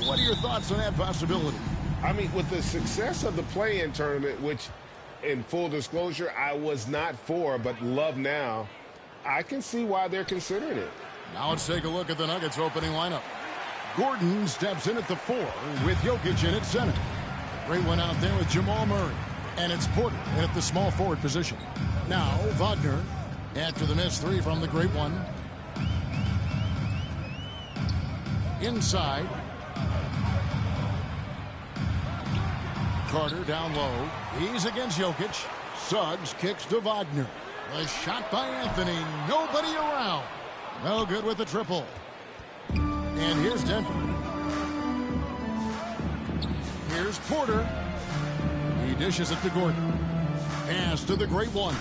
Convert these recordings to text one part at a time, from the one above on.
What are your thoughts on that possibility? I mean, with the success of the play-in tournament, which, in full disclosure, I was not for, but love now, I can see why they're considering it. Now let's take a look at the Nuggets opening lineup. Gordon steps in at the 4 with Jokic in at center. Great one out there with Jamal Murray. And it's Porter at the small forward position. Now Wagner after the missed 3 from the great one. Inside. Carter down low. He's against Jokic. Suggs kicks to Wagner. The shot by Anthony. Nobody around. No good with the triple. And here's Denver. Here's Porter. He dishes it to Gordon. Pass to the great one.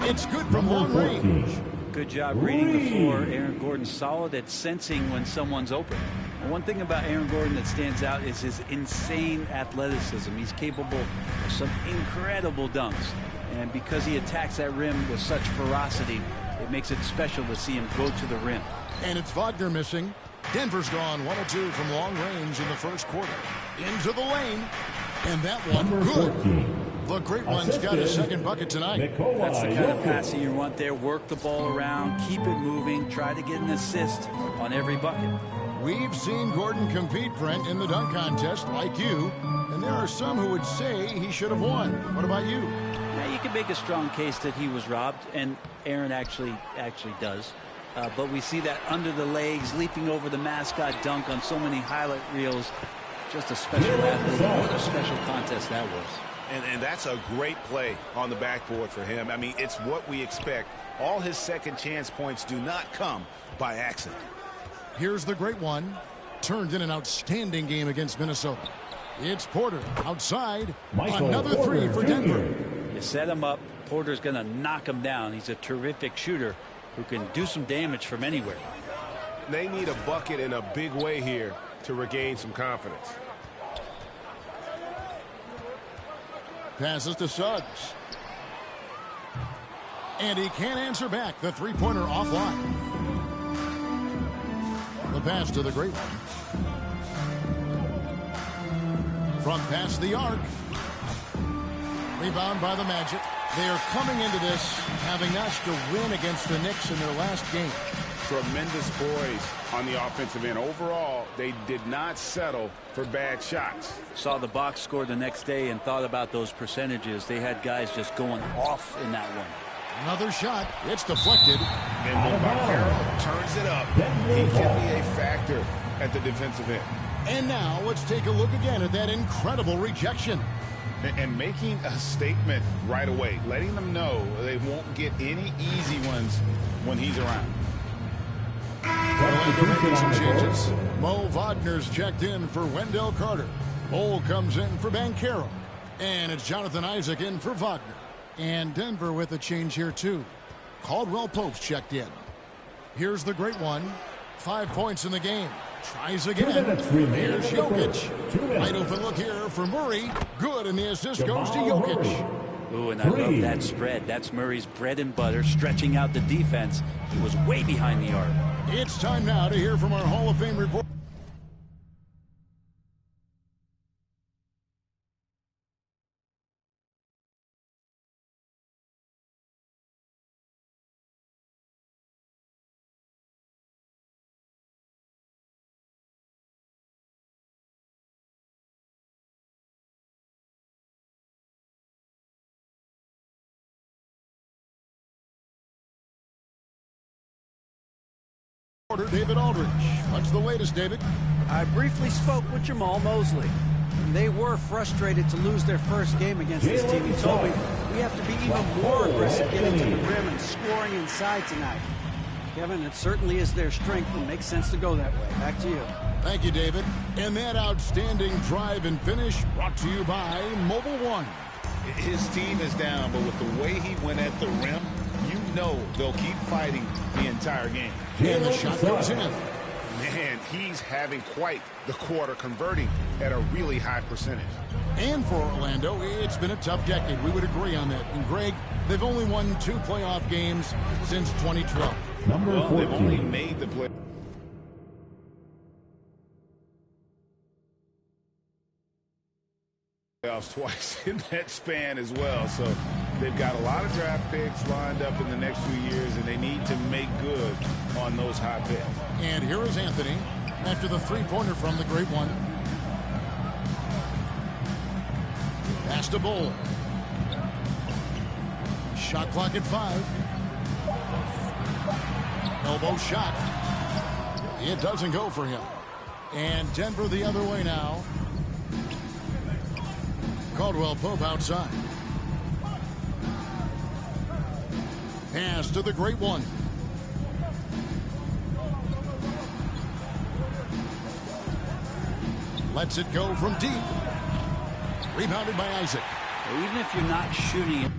It's good from long range. Good job reading the floor. Aaron Gordon's solid at sensing when someone's open. And one thing about Aaron Gordon that stands out is his insane athleticism. He's capable of some incredible dunks. And because he attacks that rim with such ferocity, it makes it special to see him go to the rim. And it's Wagner missing. Denver's gone 1 of 2 from long range in the first quarter. Into the lane. And that one good. The great one's got his second bucket tonight. That's the kind of passing you want there. Work the ball around, keep it moving, try to get an assist on every bucket. We've seen Gordon compete, Brent, in the dunk contest like you. And there are some who would say he should have won. What about you? Yeah, you can make a strong case that he was robbed, and Aaron actually does. But we see that under the legs, leaping over the mascot dunk on so many highlight reels. Just a special athlete. What a special contest that was. And that's a great play on the backboard for him. I mean, it's what we expect. All his second chance points do not come by accident. Here's the great one. Turned in an outstanding game against Minnesota. It's Porter outside. Another 3 for Denver. You set him up. Porter's going to knock him down. He's a terrific shooter who can do some damage from anywhere. They need a bucket in a big way here to regain some confidence. Passes to Suggs. And he can't answer back. The three-pointer offline. The pass to the great one. From past the arc. Rebound by the Magic. They are coming into this having notched a win against the Knicks in their last game. Tremendous poise on the offensive end. Overall, they did not settle for bad shots. Saw the box score the next day and thought about those percentages. They had guys just going off in that one. Another shot. It's deflected. And Carroll turns it up. He can be a factor at the defensive end. And now let's take a look again at that incredible rejection. And making a statement right away, letting them know they won't get any easy ones when he's around. Orlando making some changes. Mo Wagner's checked in for Wendell Carter. Ole comes in for Banchero. And it's Jonathan Isaac in for Wagner. And Denver with a change here too. Caldwell Pope's checked in. Here's the great one. 5 points in the game. Tries again. Here's Jokic. Wide open look here for Murray. Good, and the assist goes to Jokic. Ooh, and I love that spread. That's Murray's bread and butter, stretching out the defense. He was way behind the arc. It's time now to hear from our Hall of Fame report. David Aldridge. What's the latest, David? I briefly spoke with Jamal Mosley. They were frustrated to lose their first game against this team. He told me we have to be even more aggressive getting to the rim and scoring inside tonight. Kevin, it certainly is their strength and makes sense to go that way. Back to you. Thank you, David. And that outstanding drive and finish brought to you by Mobile One. His team is down, but with the way he went at the rim, you know they'll keep fighting the entire game. And the shot goes in. Man, he's having quite the quarter, converting at a really high percentage. And for Orlando, it's been a tough decade. We would agree on that. And Greg, they've only won 2 playoff games since 2012. Well, they've only made the play. Playoffs twice in that span as well. So they've got a lot of draft picks lined up in the next few years, and they need to make good on those high picks. And here is Anthony after the three-pointer from the great one. Pass to Bull. Shot clock at 5. Elbow shot. It doesn't go for him. And Denver the other way now. Caldwell Pope outside. Pass to the great one. Lets it go from deep. Rebounded by Isaac. Even if you're not shooting it.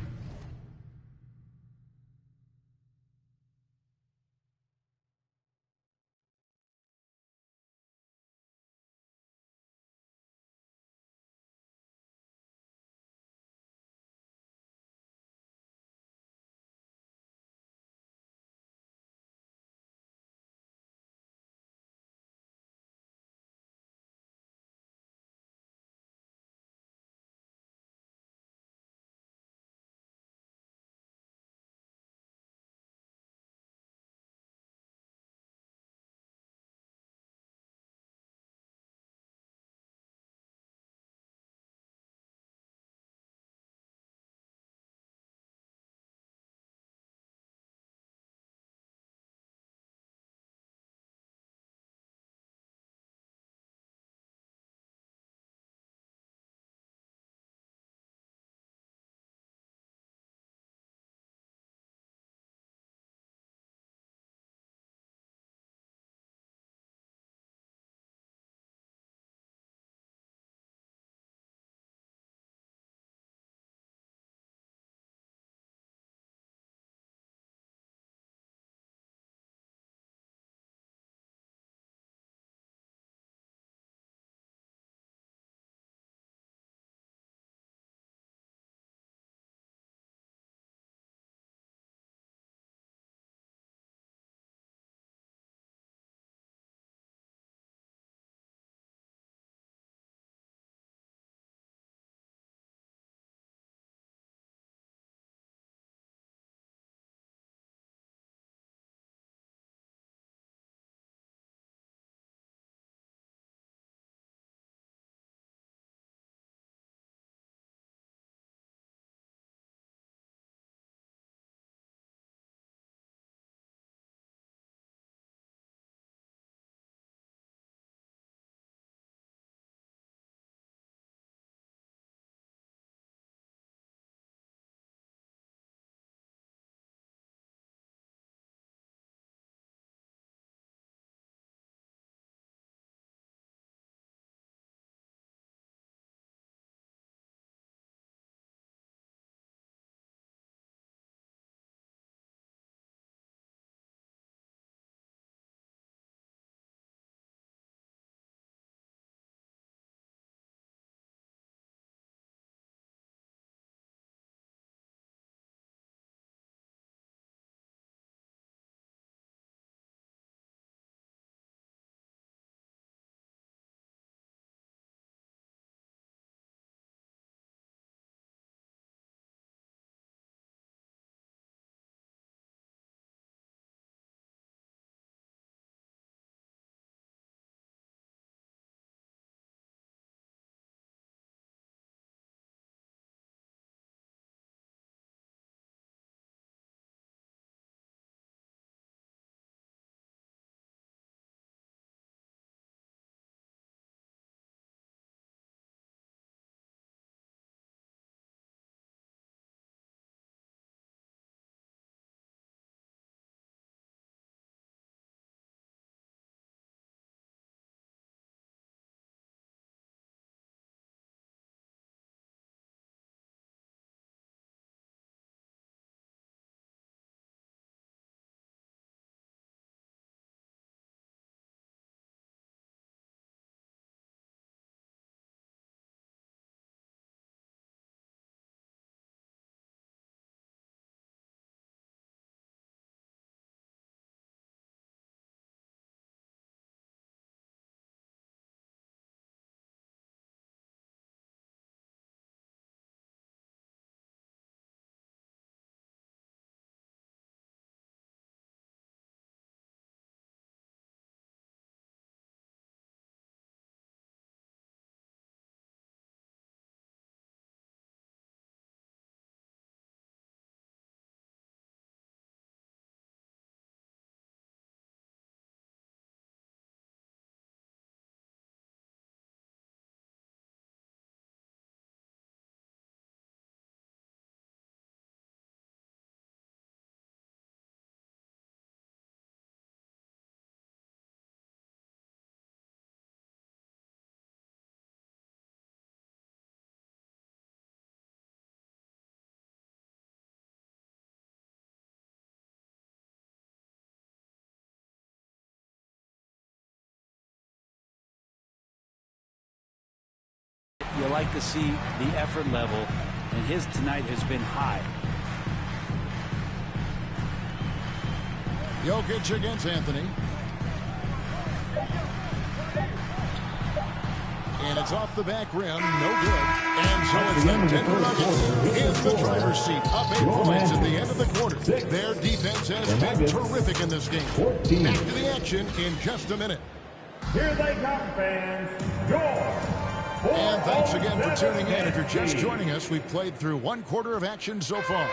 You like to see the effort level, and his tonight has been high. Jokic against Anthony. And it's off the back rim, no good. And so it's the Denver Nuggets in the driver's seat, up 8 points at the end of the quarter. Their defense has been terrific in this game. Back to the action in just a minute. Here they come, fans. And thanks again for tuning in. If you're just joining us, we've played through 1 quarter of action so far.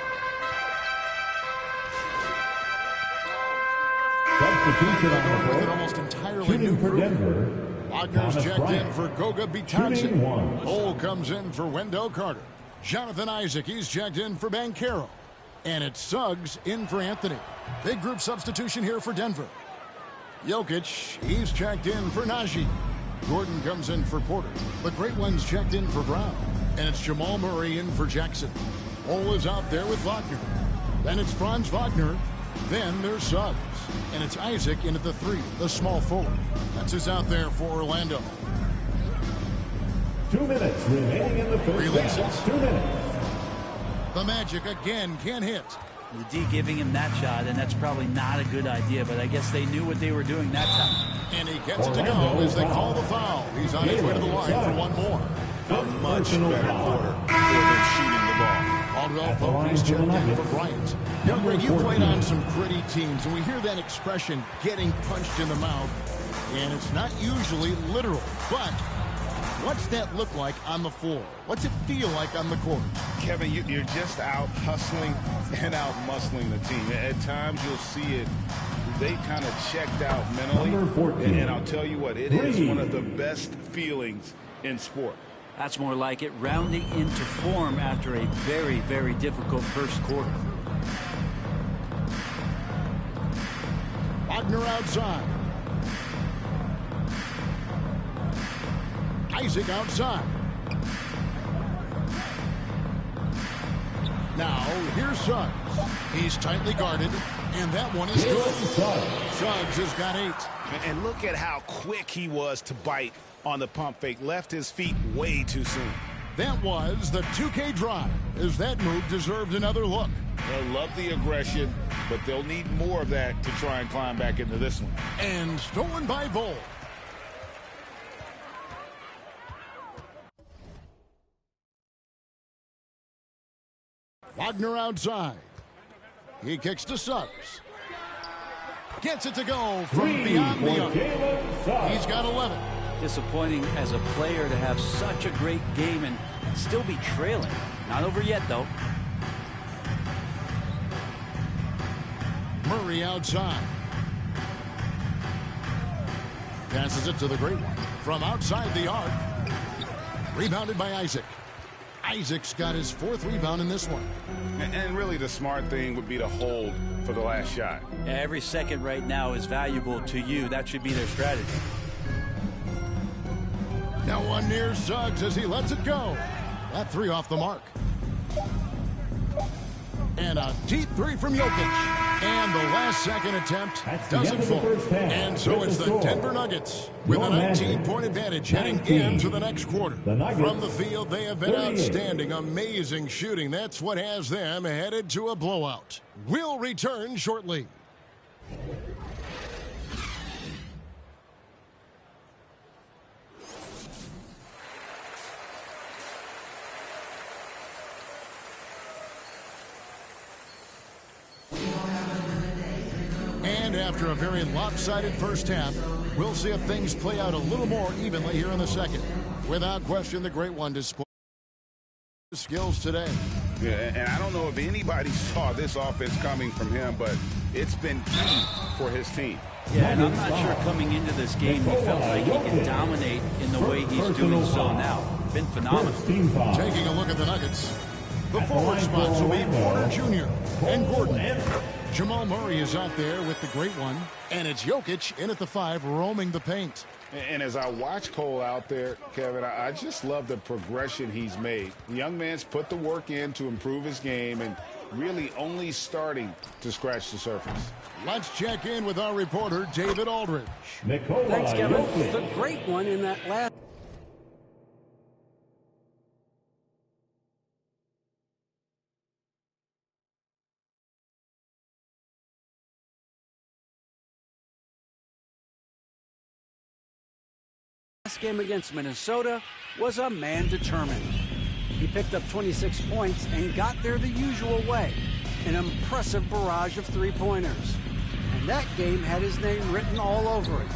Substitution on the With an court. almost entirely Shooting new for group. Denver. Wagner's Thomas checked in Bryant. for Goga Shooting Bitadze. 1. Cole comes in for Wendell Carter. Jonathan Isaac, he's checked in for Banchero. And it's Suggs in for Anthony. Big group substitution here for Denver. Jokic, he's checked in for Najee. Gordon comes in for Porter. The Great One's checked in for Brown. And it's Jamal Murray in for Jackson. Cole is out there with Wagner. Then it's Franz Wagner. Then there's Suggs. And it's Isaac in at the 3, the small forward. That's who's out there for Orlando. 2 minutes remaining in the first Releases. half. 2 minutes. The Magic again can't hit. The D giving him that shot, and that's probably not a good idea, but I guess they knew what they were doing that time. And he gets it to go as they call the foul. He's on his way to the line for one more. A much better quarter for them shooting the ball. Caldwell Pope, he's checked in for Bryant. Young Greg, you played on some gritty teams, and we hear that expression, getting punched in the mouth. And it's not usually literal, but what's that look like on the floor? What's it feel like on the court? Kevin, you're just out hustling and out muscling the team. At times you'll see it. They kind of checked out mentally. Number 14. And I'll tell you what, it is one of the best feelings in sport. That's more like it, rounding into form after a very, very difficult first quarter. Wagner outside. Isaac outside. Now, here's Suggs. He's tightly guarded, and that one is good. Suggs has got 8. And look at how quick he was to bite on the pump fake. Left his feet way too soon. That was the 2K drive, as that move deserved another look. They'll love the aggression, but they'll need more of that to try and climb back into this one. And stolen by Bull. Wagner outside. He kicks to Suggs. Gets it to go from beyond the arc. He's got 11. Disappointing as a player to have such a great game and still be trailing. Not over yet, though. Murray outside. Passes it to the Great One from outside the arc. Rebounded by Isaac. Isaac's got his 4th rebound in this one. And really the smart thing would be to hold for the last shot. Yeah, every second right now is valuable to you. That should be their strategy. Now one near Suggs as he lets it go. That 3 off the mark. And a deep 3 from Jokic. And the last second attempt doesn't fall. And so it's the Denver Nuggets with a 19-point advantage heading into the next quarter. From the field, they have been outstanding. Amazing shooting. That's what has them headed to a blowout. We'll return shortly. And after a very lopsided first half, we'll see if things play out a little more evenly here in the second. Without question, the Great One displayed skills today. Yeah, and I don't know if anybody saw this offense coming from him, but it's been key for his team. Yeah, and I'm not sure coming into this game he felt like he could dominate in the way he's doing so now. Been phenomenal. Taking a look at the Nuggets. The forward spots will be Porter Jr. and Gordon. Jamal Murray is out there with the Great One, and it's Jokic in at the 5 roaming the paint. And as I watch Cole out there, Kevin, I just love the progression he's made. The young man's put the work in to improve his game and really only starting to scratch the surface. Let's check in with our reporter, David Aldridge. Thanks, Kevin. The Great One in that last last game against Minnesota was a man determined. He picked up 26 points and got there the usual way, an impressive barrage of three-pointers. And that game had his name written all over it.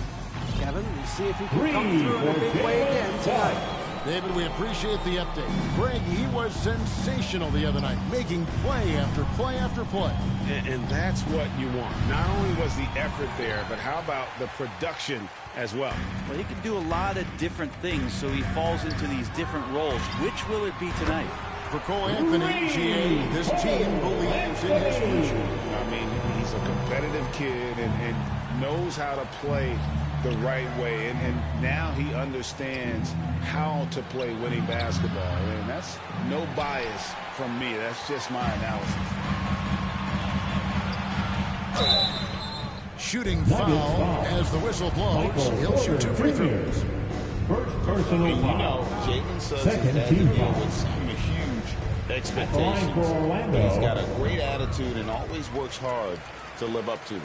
Kevin, we'll see if he can come through in a big way again tonight. David, we appreciate the update. Greg, he was sensational the other night, making play after play after play. And that's what you want. Not only was the effort there, but how about the production as well? Well, he can do a lot of different things, so he falls into these different roles. Which will it be tonight? For Cole Anthony, GA, this team believes in his future. I mean, he's a competitive kid and knows how to play the right way. And now he understands how to play winning basketball. And that's no bias from me. That's just my analysis. Shooting foul as the whistle blows. He'll shoot 2 free throws. First personal You foul. know, Jalen Suggs Second has team to deal foul. with some huge expectations. Line for Orlando. But he's got a great attitude and always works hard to live up to them.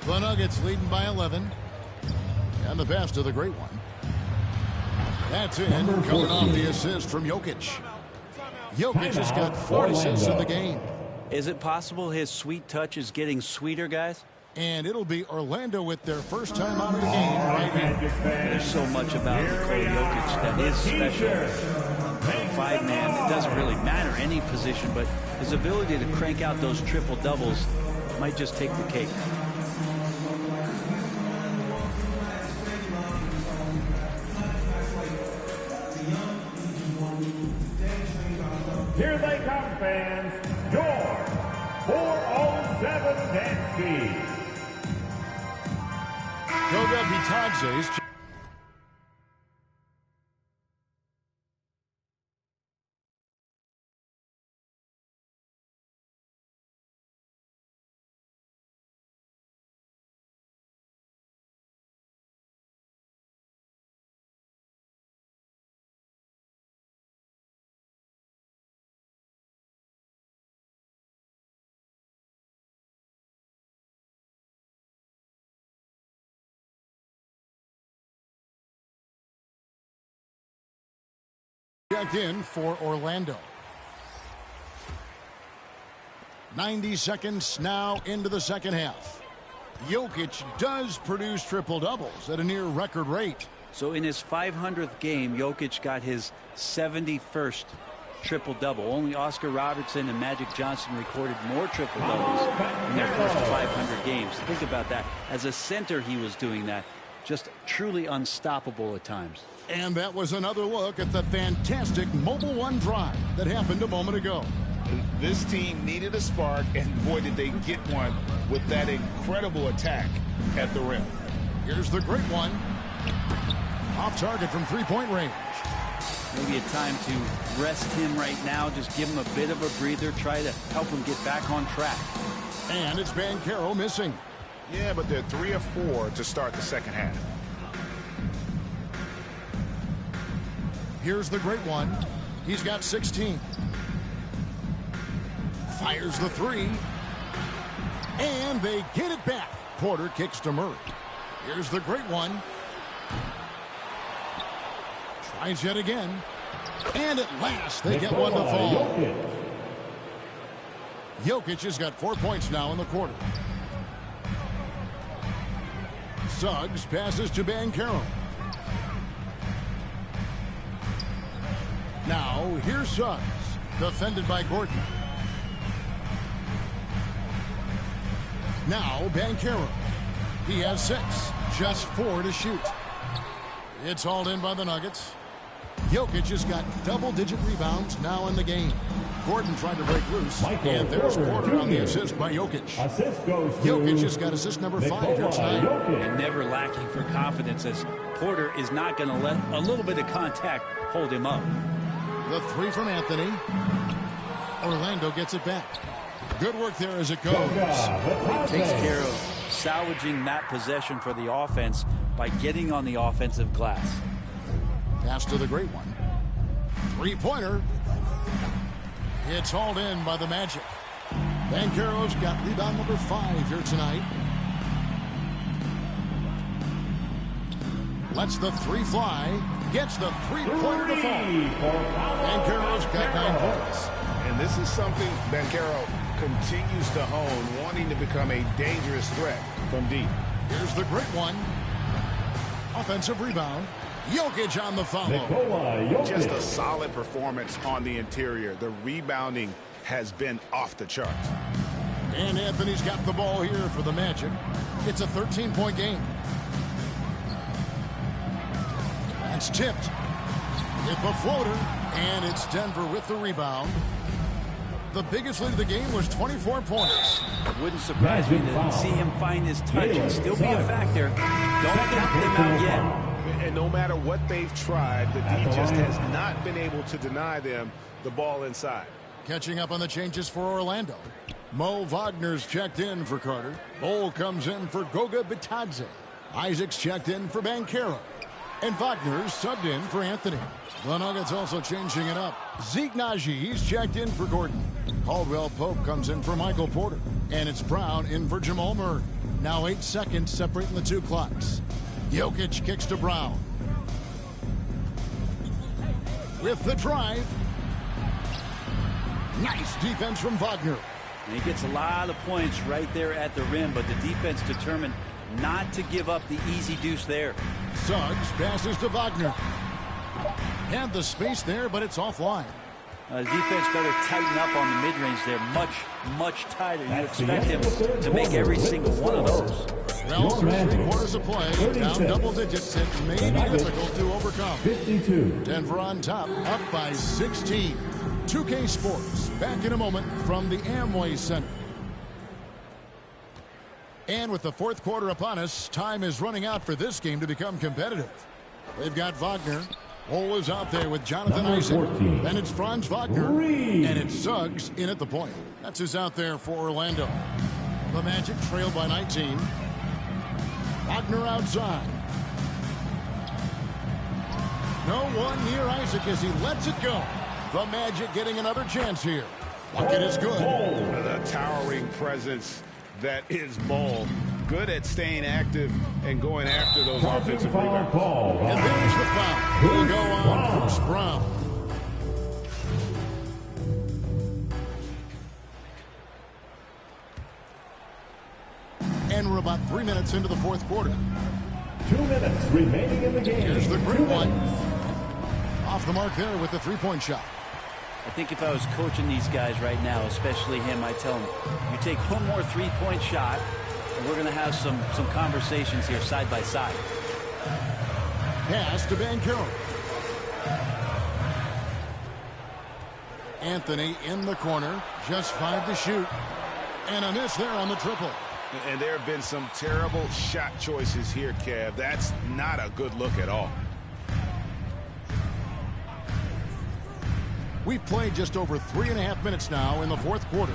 The Nuggets leading by 11. And the pass to the great one. That's in. Coming off the assist from Jokic. Jokic has got 4 assists in the game. Is it possible his sweet touch is getting sweeter, guys? And it'll be Orlando with their first time out of the game right here. There's so much about Nikola Jokic that is special. 5-man, it doesn't really matter any position, but his ability to crank out those triple-doubles might just take the cake. Here they come, fans. Your 407 dance team. Goga Bitadze's checked in for Orlando. 90 seconds now into the second half. Jokic does produce triple-doubles at a near record rate. So in his 500th game, Jokic got his 71st triple-double. Only Oscar Robertson and Magic Johnson recorded more triple-doubles in their first 500 games. Think about that. As a center, he was doing that. Just truly unstoppable at times. And that was another look at the fantastic Mobile One drive that happened a moment ago. This team needed a spark, and boy, did they get one with that incredible attack at the rim. Here's the great one. Off target from three-point range. Maybe a time to rest him right now. Just give him a bit of a breather. Try to help him get back on track. And it's Banchero missing. Yeah, but they're 3 of 4 to start the second half. Here's the great one. He's got 16. Fires the three. And they get it back. Porter kicks to Murray. Here's the great one. Tries yet again. And at last they get one to fall. Jokic has got 4 points now in the quarter. Suggs passes to Banchero. Now, here's Suggs, defended by Gordon. Now, Banchero. He has 6, just 4 to shoot. It's hauled in by the Nuggets. Jokic has got double-digit rebounds now in the game. Gordon tried to break loose, and there's Porter on the assist by Jokic. Assist goes to Jokic has got assist number 5 here tonight. And never lacking for confidence, as Porter is not going to let a little bit of contact hold him up. The three from Anthony. Orlando gets it back. Good work there as it goes. He takes care of salvaging that possession for the offense by getting on the offensive glass. Pass to the great one. Three-pointer. It's hauled in by the Magic. Banchero's got rebound number 5 here tonight. Lets the three fly. Gets the three-pointer to fall. Banchero's got 9 points. And this is something Banchero continues to hone, wanting to become a dangerous threat from deep. Here's the great one. Offensive rebound. Jokic on the follow. Just a solid performance on the interior. The rebounding has been off the charts. And Anthony's got the ball here for the Magic. It's a 13-point game. That's tipped. Hit the floater, and it's Denver with the rebound. The biggest lead of the game was 24 points. It wouldn't surprise me to see him find his touch and still be a factor. Don't count them out yet. And no matter what they've tried, the D just has not been able to deny them the ball inside. Catching up on the changes for Orlando. Mo Wagner's checked in for Carter. Bol comes in for Goga Bitadze. Isaac's checked in for Banchero. And Wagner's subbed in for Anthony. The Nuggets also changing it up. Zeke Najee's checked in for Gordon. Caldwell Pope comes in for Michael Porter. And it's Brown in for Jamal Murray. Now 8 seconds separating the two clocks. Jokic kicks to Brown. With the drive. Nice defense from Wagner. And he gets a lot of points right there at the rim, but the defense determined not to give up the easy deuce there. Suggs passes to Wagner. Had the space there, but it's offline. Defense better tighten up on the mid-range there. Much tighter. You expect him to make every single one of those. Well, through 3/4 of play, down double digits, it may be difficult to overcome. 52. Denver on top, up by 16. 2K Sports, back in a moment from the Amway Center. And with the fourth quarter upon us, time is running out for this game to become competitive. They've got Wagner. Bol is out there with Jonathan Isaac. 14. Then it's Franz Wagner. And it's Suggs in at the point. That's who's out there for Orlando. The Magic trailed by 19. Wagner outside. No one near Isaac as he lets it go. The Magic getting another chance here. Bucket is good. The towering presence that is Bol. Good at staying active and going after those offensive rebounds. And there's the foul. Will go on Bruce Brown. And we're about 3 minutes into the fourth quarter. 2 minutes remaining in the game. Here's the great one. Off the mark there with the three-point shot. I think if I was coaching these guys right now, especially him, I'd tell him, you take one more three-point shot, and we're going to have some conversations here side by side. Pass to Banchero. Anthony in the corner, just 5 to shoot. And a miss there on the triple. And there have been some terrible shot choices here, Kev. That's not a good look at all. We've played just over 3.5 minutes now in the fourth quarter.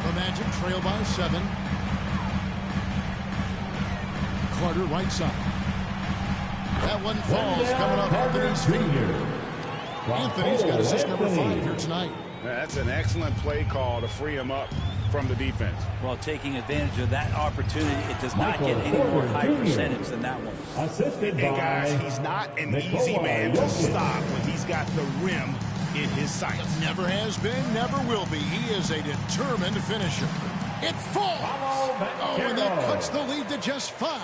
The Magic trail by 7. Carter right side. That one falls coming up Anthony's feet. Anthony's got assist number 5 here tonight. That's an excellent play call to free him up from the defense. Well, taking advantage of that opportunity, it does not get any more high percentage than that one. Assisted And by guys, he's not an easy man to stop when he's got the rim in his sights. Never has been, never will be. He is a determined finisher. It falls. Oh, and that cuts the lead to just 5.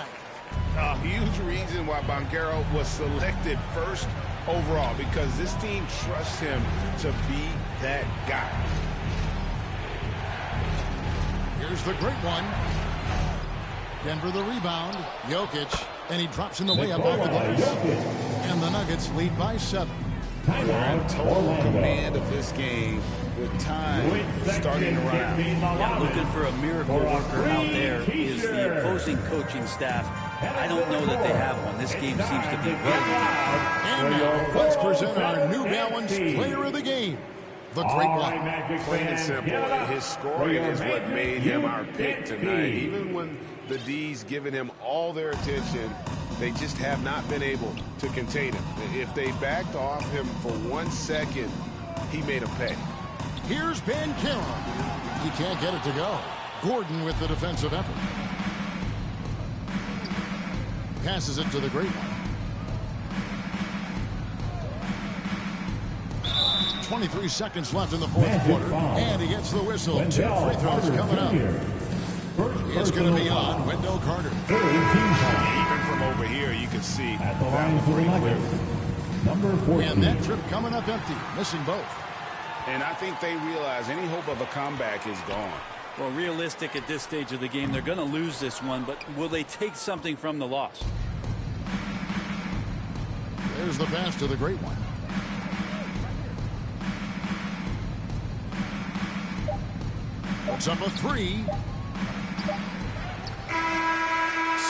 A huge reason why Banchero was selected first overall, because this team trusts him to be that guy. Here's the great one. Denver the rebound. Jokic. And he drops in the way up off the glass. And the Nuggets lead by 7. They're in total command of this game with time starting to run out. Yeah, looking for a miracle worker out there is the opposing coaching staff. I don't know that they have one. This game seems to be well. And now let's present our New Balance Player of the Game. The great one. Plain and simple. His scoring is what made him our pick tonight. Even when the D's given him all their attention, they just have not been able to contain him. If they backed off him for 1 second, he made them pay. Here's Banchero. He can't get it to go. Gordon with the defensive effort. passes it to the great one. 23 seconds left in the fourth quarter, and he gets the whistle. Wendell 2 free throws Carter coming up. Jr. It's going to be on Wendell Carter. Even from over here, you can see At the that line was for the pretty clear. Nuggets, number 14. And that trip coming up empty, missing both. And I think they realize any hope of a comeback is gone. Well, realistic at this stage of the game, they're going to lose this one, but will they take something from the loss? There's the pass to the great one. Puts up a three.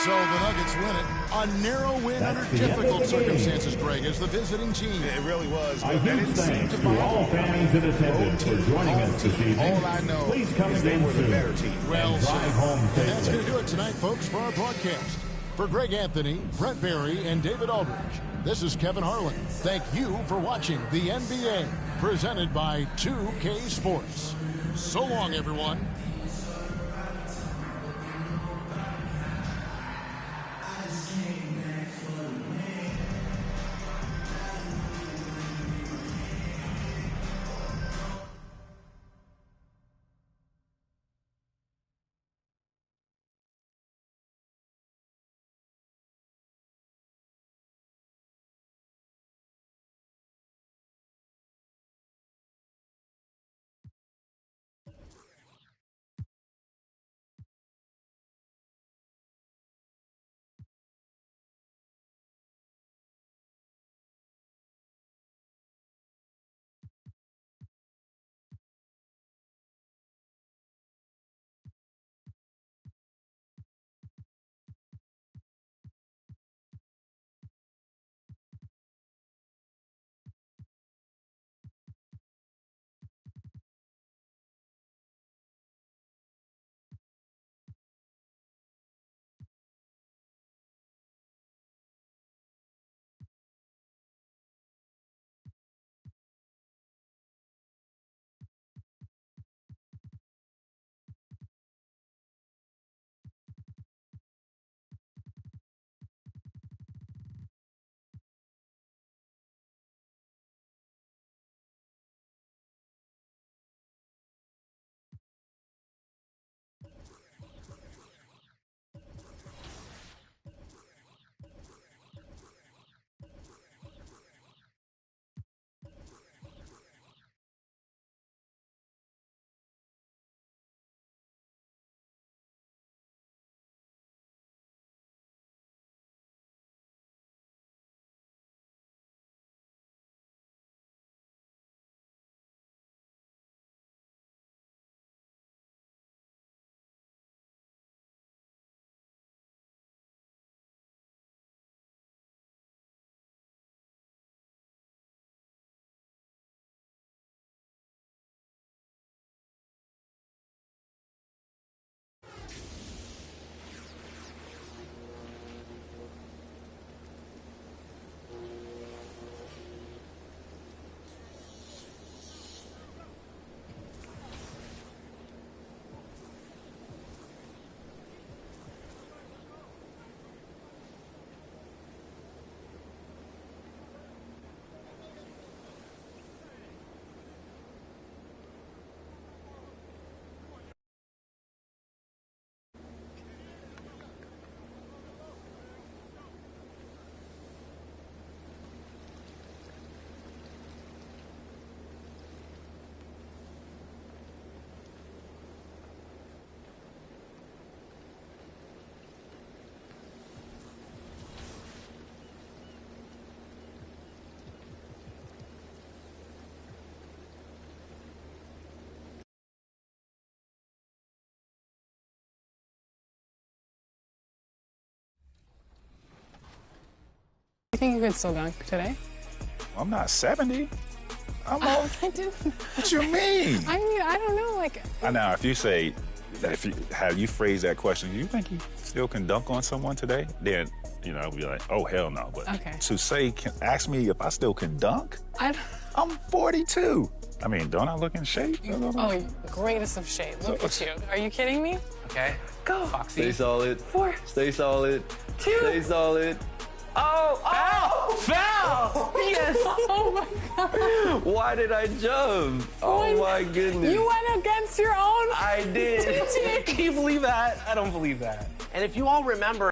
So the Nuggets win it. A narrow win under difficult circumstances, Greg, as the visiting team. It really was. A But that huge didn't seem thanks to to all bother them. fans in attendance for joining us this evening. All I know Please come is they again were the soon. better team. Well and drive said. home And that's safely. going to do it tonight, folks, for our broadcast. For Greg Anthony, Brett Barry, and David Aldridge, this is Kevin Harlan. Thank you for watching the NBA, presented by 2K Sports. So long, everyone. You think you could still dunk today? I'm not 70. I'm old. I do. What you mean? I mean, I don't know. Like, I know if you say that, if you have you phrase that question, do you think you still can dunk on someone today? Then I'll be like, oh hell no. But Okay. to say, ask me if I still can dunk. I I'm 42. I mean, don't I look in shape? Oh, greatest of shape. Look at you. Are you kidding me? Okay. Go. Foxy. Stay solid. 4. Stay solid. 2. Stay solid. Oh! Foul! Yes! Oh my God. Why did I jump? Oh my goodness. You went against your own. I did. Can you believe that? I don't believe that. And if you all remember,